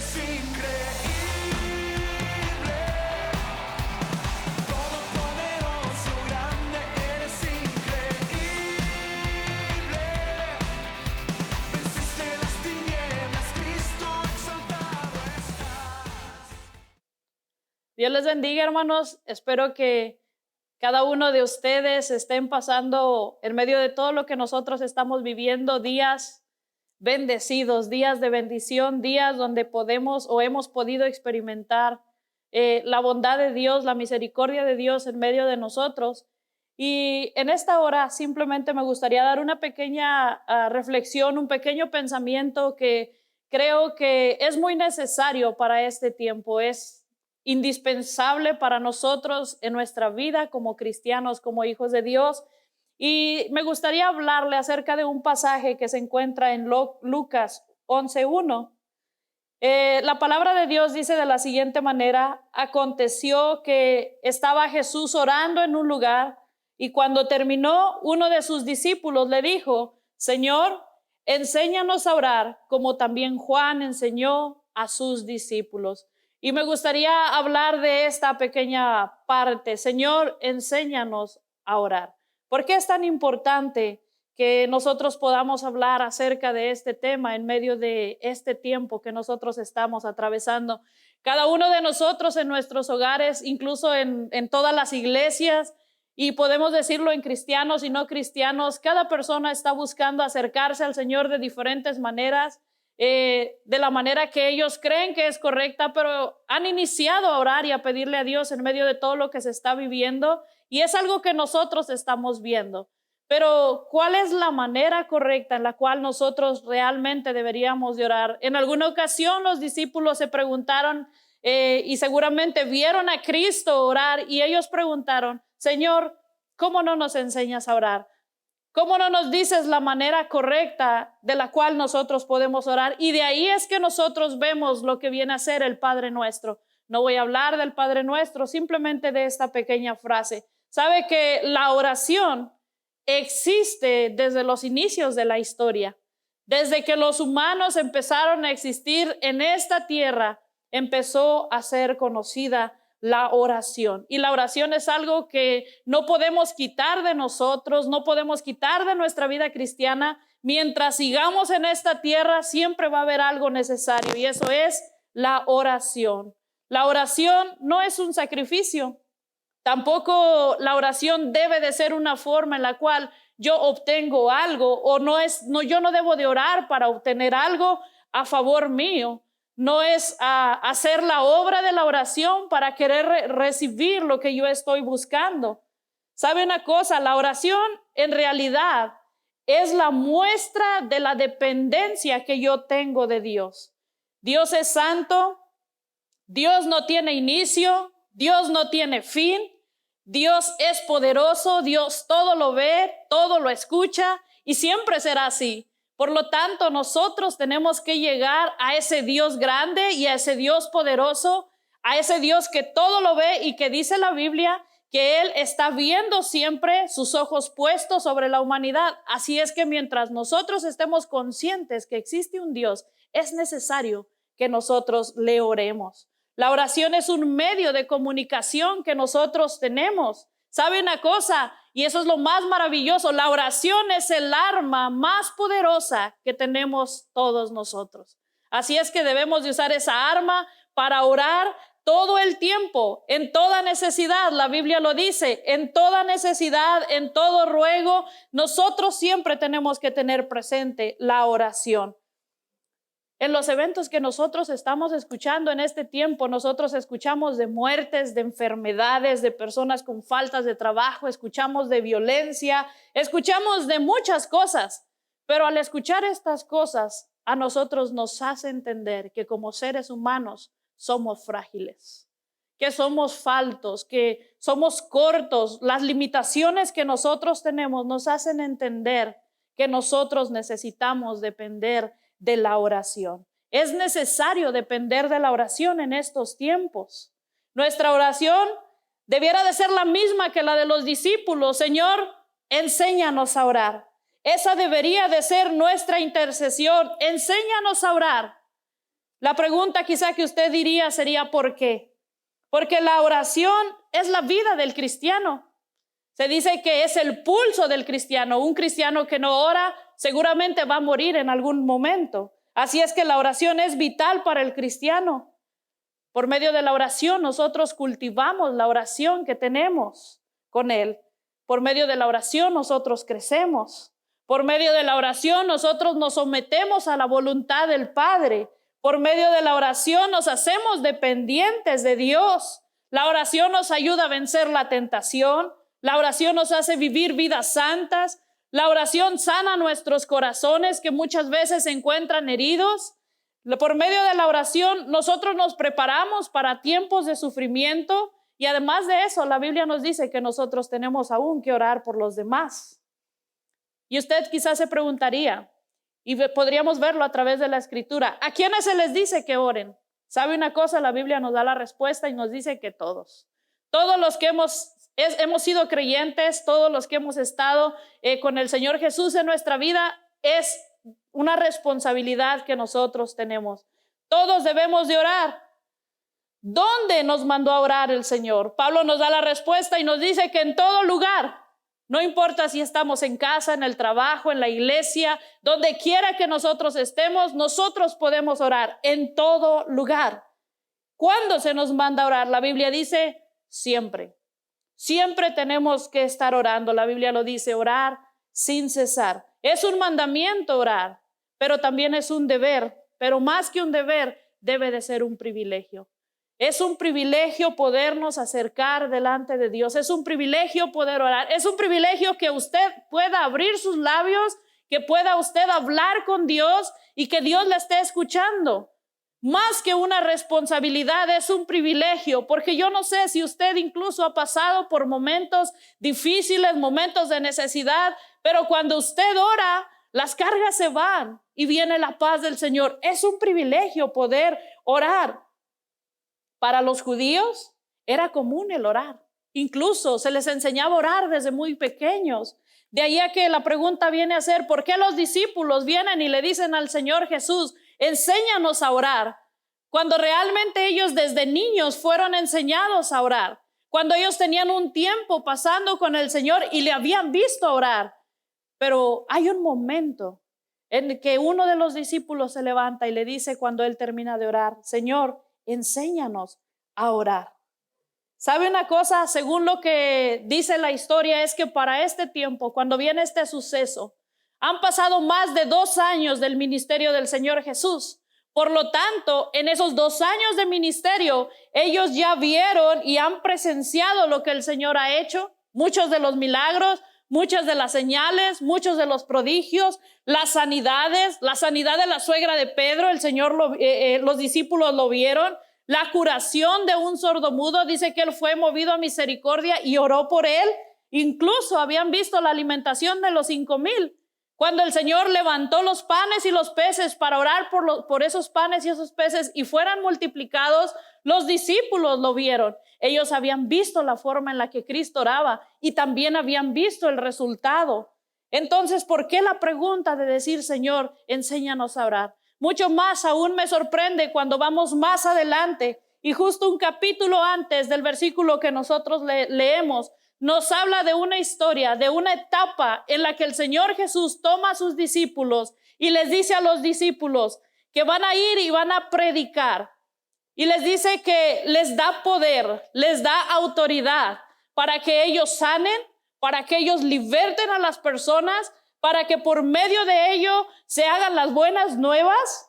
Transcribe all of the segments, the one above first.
eres increíble, todopoderoso, grande, eres increíble. Venciste las tinieblas, Cristo exaltado estás. Dios les bendiga, hermanos. Espero que cada uno de ustedes estén pasando en medio de todo lo que nosotros estamos viviendo, días bendecidos, días de bendición, días donde podemos o hemos podido experimentar la bondad de Dios, la misericordia de Dios en medio de nosotros. Y en esta hora simplemente me gustaría dar una pequeña reflexión, un pequeño pensamiento que creo que es muy necesario para este tiempo. Es indispensable para nosotros en nuestra vida como cristianos, como hijos de Dios. Y me gustaría hablarle acerca de un pasaje que se encuentra en Lucas 11:1. La palabra de Dios dice de la siguiente manera: aconteció que estaba Jesús orando en un lugar, y cuando terminó, uno de sus discípulos le dijo: Señor, enséñanos a orar, como también Juan enseñó a sus discípulos. Y me gustaría hablar de esta pequeña parte: Señor, enséñanos a orar. ¿Por qué es tan importante que nosotros podamos hablar acerca de este tema en medio de este tiempo que nosotros estamos atravesando? Cada uno de nosotros en nuestros hogares, incluso en todas las iglesias, y podemos decirlo en cristianos y no cristianos, cada persona está buscando acercarse al Señor de diferentes maneras, de la manera que ellos creen que es correcta, pero han iniciado a orar y a pedirle a Dios en medio de todo lo que se está viviendo, y es algo que nosotros estamos viendo. Pero ¿cuál es la manera correcta en la cual nosotros realmente deberíamos de orar? En alguna ocasión los discípulos se preguntaron y seguramente vieron a Cristo orar, y ellos preguntaron: Señor, ¿cómo no nos enseñas a orar? ¿Cómo no nos dices la manera correcta de la cual nosotros podemos orar? Y de ahí es que nosotros vemos lo que viene a ser el Padre Nuestro. No voy a hablar del Padre Nuestro, simplemente de esta pequeña frase. ¿Sabe que la oración existe desde los inicios de la historia? Desde que los humanos empezaron a existir en esta tierra, empezó a ser conocida la oración. Y la oración es algo que no podemos quitar de nosotros, no podemos quitar de nuestra vida cristiana. Mientras sigamos en esta tierra, siempre va a haber algo necesario, y eso es la oración. La oración no es un sacrificio. Tampoco la oración debe de ser una forma en la cual yo obtengo algo, o yo no debo de orar para obtener algo a favor mío. No es hacer la obra de la oración para querer recibir lo que yo estoy buscando. ¿Sabe una cosa? La oración en realidad es la muestra de la dependencia que yo tengo de Dios. Dios es santo, Dios no tiene inicio, Dios no tiene fin, Dios es poderoso, Dios todo lo ve, todo lo escucha, y siempre será así. Por lo tanto, nosotros tenemos que llegar a ese Dios grande y a ese Dios poderoso, a ese Dios que todo lo ve y que dice la Biblia que Él está viendo siempre, sus ojos puestos sobre la humanidad. Así es que mientras nosotros estemos conscientes que existe un Dios, es necesario que nosotros le oremos. La oración es un medio de comunicación que nosotros tenemos. ¿Sabe una cosa? Y eso es lo más maravilloso: la oración es el arma más poderosa que tenemos todos nosotros. Así es que debemos de usar esa arma para orar todo el tiempo, en toda necesidad. La Biblia lo dice: en toda necesidad, en todo ruego. Nosotros siempre tenemos que tener presente la oración. En los eventos que nosotros estamos escuchando en este tiempo, nosotros escuchamos de muertes, de enfermedades, de personas con faltas de trabajo, escuchamos de violencia, escuchamos de muchas cosas. Pero al escuchar estas cosas, a nosotros nos hace entender que como seres humanos somos frágiles, que somos faltos, que somos cortos. Las limitaciones que nosotros tenemos nos hacen entender que nosotros necesitamos depender de la oración. Es necesario depender de la oración en estos tiempos. Nuestra oración debiera de ser la misma que la de los discípulos: Señor, enséñanos a orar. Esa debería de ser nuestra intercesión: enséñanos a orar. La pregunta quizá que usted diría sería ¿por qué? Porque la oración es la vida del cristiano. Se dice que es el pulso del cristiano. Un cristiano que no ora seguramente va a morir en algún momento. Así es que la oración es vital para el cristiano. Por medio de la oración nosotros cultivamos la oración que tenemos con Él. Por medio de la oración nosotros crecemos. Por medio de la oración nosotros nos sometemos a la voluntad del Padre. Por medio de la oración nos hacemos dependientes de Dios. La oración nos ayuda a vencer la tentación. La oración nos hace vivir vidas santas. La oración sana nuestros corazones que muchas veces se encuentran heridos. Por medio de la oración nosotros nos preparamos para tiempos de sufrimiento y además de eso la Biblia nos dice que nosotros tenemos aún que orar por los demás. Y usted quizás se preguntaría, y podríamos verlo a través de la Escritura, ¿a quiénes se les dice que oren? ¿Sabe una cosa? La Biblia nos da la respuesta y nos dice que todos. Todos los que hemos sido creyentes, todos los que hemos estado con el Señor Jesús en nuestra vida, es una responsabilidad que nosotros tenemos. Todos debemos de orar. ¿Dónde nos mandó a orar el Señor? Pablo nos da la respuesta y nos dice que en todo lugar. No importa si estamos en casa, en el trabajo, en la iglesia, donde quiera que nosotros estemos, nosotros podemos orar en todo lugar. ¿Cuándo se nos manda a orar? La Biblia dice siempre. Siempre tenemos que estar orando. La Biblia lo dice, orar sin cesar. Es un mandamiento orar, pero también es un deber. Pero más que un deber, debe de ser un privilegio. Es un privilegio podernos acercar delante de Dios. Es un privilegio poder orar. Es un privilegio que usted pueda abrir sus labios, que pueda usted hablar con Dios y que Dios le esté escuchando. Más que una responsabilidad, es un privilegio, porque yo no sé si usted incluso ha pasado por momentos difíciles, momentos de necesidad, pero cuando usted ora, las cargas se van y viene la paz del Señor. Es un privilegio poder orar. Para los judíos era común el orar. Incluso se les enseñaba a orar desde muy pequeños. De ahí a que la pregunta viene a ser, ¿por qué los discípulos vienen y le dicen al Señor Jesús, enséñanos a orar? Cuando realmente ellos desde niños fueron enseñados a orar. Cuando ellos tenían un tiempo pasando con el Señor y le habían visto orar. Pero hay un momento en que uno de los discípulos se levanta y le dice cuando él termina de orar, Señor, enséñanos a orar. ¿Sabe una cosa? Según lo que dice la historia es que para este tiempo, cuando viene este suceso, han pasado más de 2 años del ministerio del Señor Jesús. Por lo tanto, en esos 2 años de ministerio, ellos ya vieron y han presenciado lo que el Señor ha hecho, muchos de los milagros, muchas de las señales, muchos de los prodigios, las sanidades, la sanidad de la suegra de Pedro, el Señor, los discípulos lo vieron, la curación de un sordomudo, dice que él fue movido a misericordia y oró por él. Incluso habían visto la alimentación de los 5,000. Cuando el Señor levantó los panes y los peces para orar por esos panes y esos peces y fueran multiplicados, los discípulos lo vieron. Ellos habían visto la forma en la que Cristo oraba y también habían visto el resultado. Entonces, ¿por qué la pregunta de decir, Señor, enséñanos a orar? Mucho más aún me sorprende cuando vamos más adelante y justo un capítulo antes del versículo que nosotros leemos, nos habla de una historia, de una etapa en la que el Señor Jesús toma a sus discípulos y les dice a los discípulos que van a ir y van a predicar. Y les dice que les da poder, les da autoridad para que ellos sanen, para que ellos liberten a las personas, para que por medio de ello se hagan las buenas nuevas.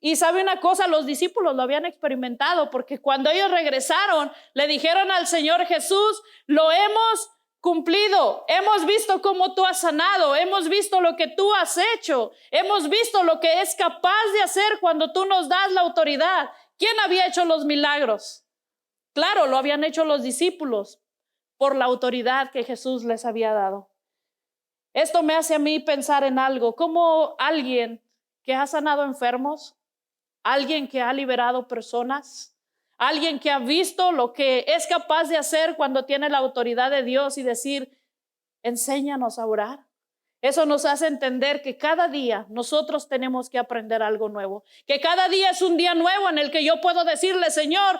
Y sabe una cosa, los discípulos lo habían experimentado porque cuando ellos regresaron, le dijeron al Señor Jesús, lo hemos cumplido, hemos visto cómo tú has sanado, hemos visto lo que tú has hecho, hemos visto lo que es capaz de hacer cuando tú nos das la autoridad. ¿Quién había hecho los milagros? Claro, lo habían hecho los discípulos por la autoridad que Jesús les había dado. Esto me hace a mí pensar en algo, como alguien que ha sanado enfermos, alguien que ha liberado personas, alguien que ha visto lo que es capaz de hacer cuando tiene la autoridad de Dios y decir, enséñanos a orar, Eso nos hace entender que cada día nosotros tenemos que aprender algo nuevo, que cada día es un día nuevo en el que yo puedo decirle, Señor,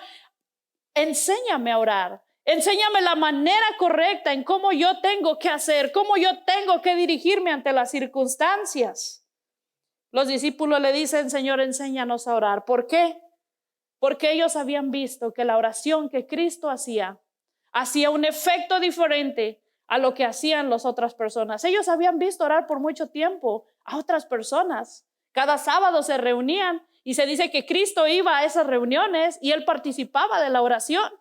enséñame a orar, enséñame la manera correcta en cómo yo tengo que hacer, cómo yo tengo que dirigirme ante las circunstancias. Los discípulos le dicen, Señor, enséñanos a orar. ¿Por qué? Porque ellos habían visto que la oración que Cristo hacía un efecto diferente a lo que hacían las otras personas. Ellos habían visto orar por mucho tiempo a otras personas. Cada sábado se reunían y se dice que Cristo iba a esas reuniones y él participaba de la oración.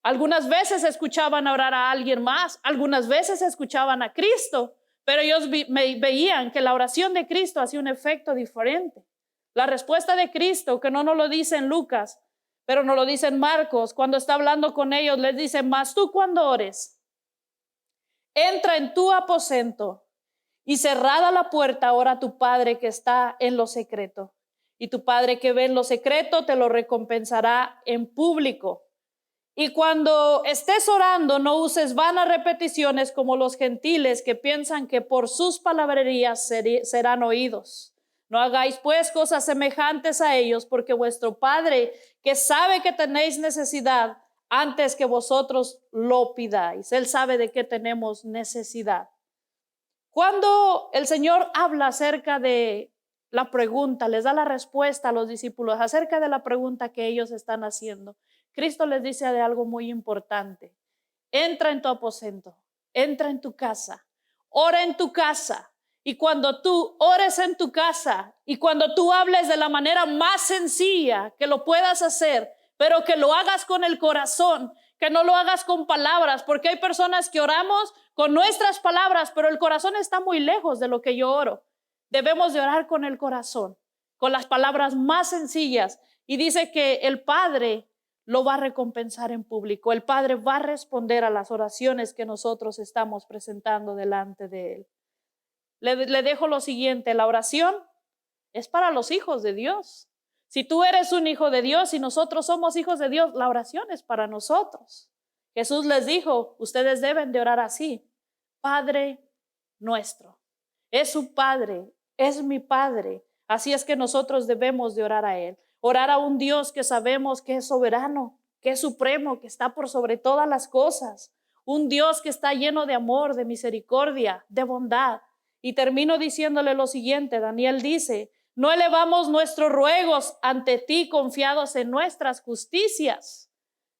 Algunas veces escuchaban orar a alguien más, algunas veces escuchaban a Cristo, pero ellos veían que la oración de Cristo hacía un efecto diferente. La respuesta de Cristo, que no nos lo dice en Lucas, pero nos lo dice en Marcos, cuando está hablando con ellos, les dice, mas tú cuando ores, entra en tu aposento y cerrada la puerta, ora a tu Padre que está en lo secreto. Y tu Padre que ve en lo secreto te lo recompensará en público. Y cuando estés orando, no uses vanas repeticiones como los gentiles que piensan que por sus palabrerías serán oídos. No hagáis pues cosas semejantes a ellos, porque vuestro Padre, que sabe que tenéis necesidad, antes que vosotros lo pidáis. Él sabe de qué tenemos necesidad. Cuando el Señor habla acerca de la pregunta, les da la respuesta a los discípulos acerca de la pregunta que ellos están haciendo, Cristo les dice de algo muy importante. Entra en tu aposento, entra en tu casa, ora en tu casa. Y cuando tú ores en tu casa y cuando tú hables de la manera más sencilla que lo puedas hacer, pero que lo hagas con el corazón, que no lo hagas con palabras, porque hay personas que oramos con nuestras palabras, pero el corazón está muy lejos de lo que yo oro. Debemos de orar con el corazón, con las palabras más sencillas. Y dice que el Padre lo va a recompensar en público. El Padre va a responder a las oraciones que nosotros estamos presentando delante de Él. Le dejo lo siguiente, la oración es para los hijos de Dios. Si tú eres un hijo de Dios y nosotros somos hijos de Dios, la oración es para nosotros. Jesús les dijo, ustedes deben de orar así, Padre nuestro. Es su Padre, es mi Padre. Así es que nosotros debemos de orar a Él. Orar a un Dios que sabemos que es soberano, que es supremo, que está por sobre todas las cosas. Un Dios que está lleno de amor, de misericordia, de bondad. Y termino diciéndole lo siguiente, Daniel dice, no elevamos nuestros ruegos ante ti confiados en nuestras justicias,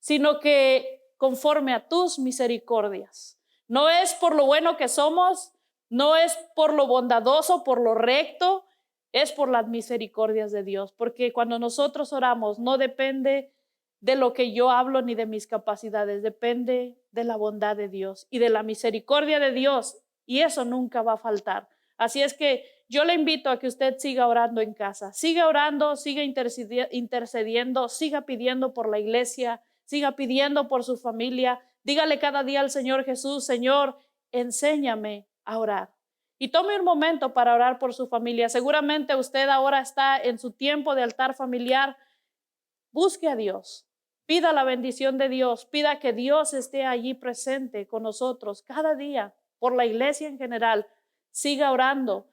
sino que conforme a tus misericordias. No es por lo bueno que somos, no es por lo bondadoso, por lo recto, es por las misericordias de Dios. Porque cuando nosotros oramos no depende de lo que yo hablo ni de mis capacidades, depende de la bondad de Dios y de la misericordia de Dios. Y eso nunca va a faltar. Así es que yo le invito a que usted siga orando en casa. Siga orando, siga intercediendo, siga pidiendo por la iglesia, siga pidiendo por su familia. Dígale cada día al Señor Jesús, Señor, enséñame a orar. Y tome un momento para orar por su familia. Seguramente usted ahora está en su tiempo de altar familiar. Busque a Dios. Pida la bendición de Dios. Pida que Dios esté allí presente con nosotros cada día. Por la iglesia en general, siga orando.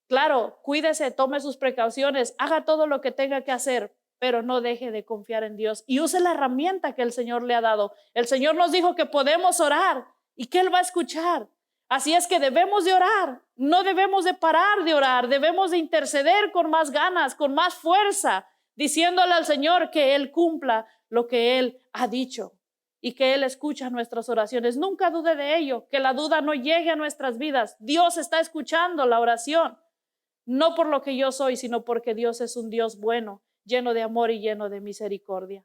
Claro, cuídese, tome sus precauciones, haga todo lo que tenga que hacer, pero no deje de confiar en Dios y use la herramienta que el Señor le ha dado. El Señor nos dijo que podemos orar y que Él va a escuchar. Así es que debemos de orar, no debemos de parar de orar, debemos de interceder con más ganas, con más fuerza, diciéndole al Señor que Él cumpla lo que Él ha dicho. Y que Él escucha nuestras oraciones. Nunca dude de ello, que la duda no llegue a nuestras vidas. Dios está escuchando la oración, no por lo que yo soy, sino porque Dios es un Dios bueno, lleno de amor y lleno de misericordia.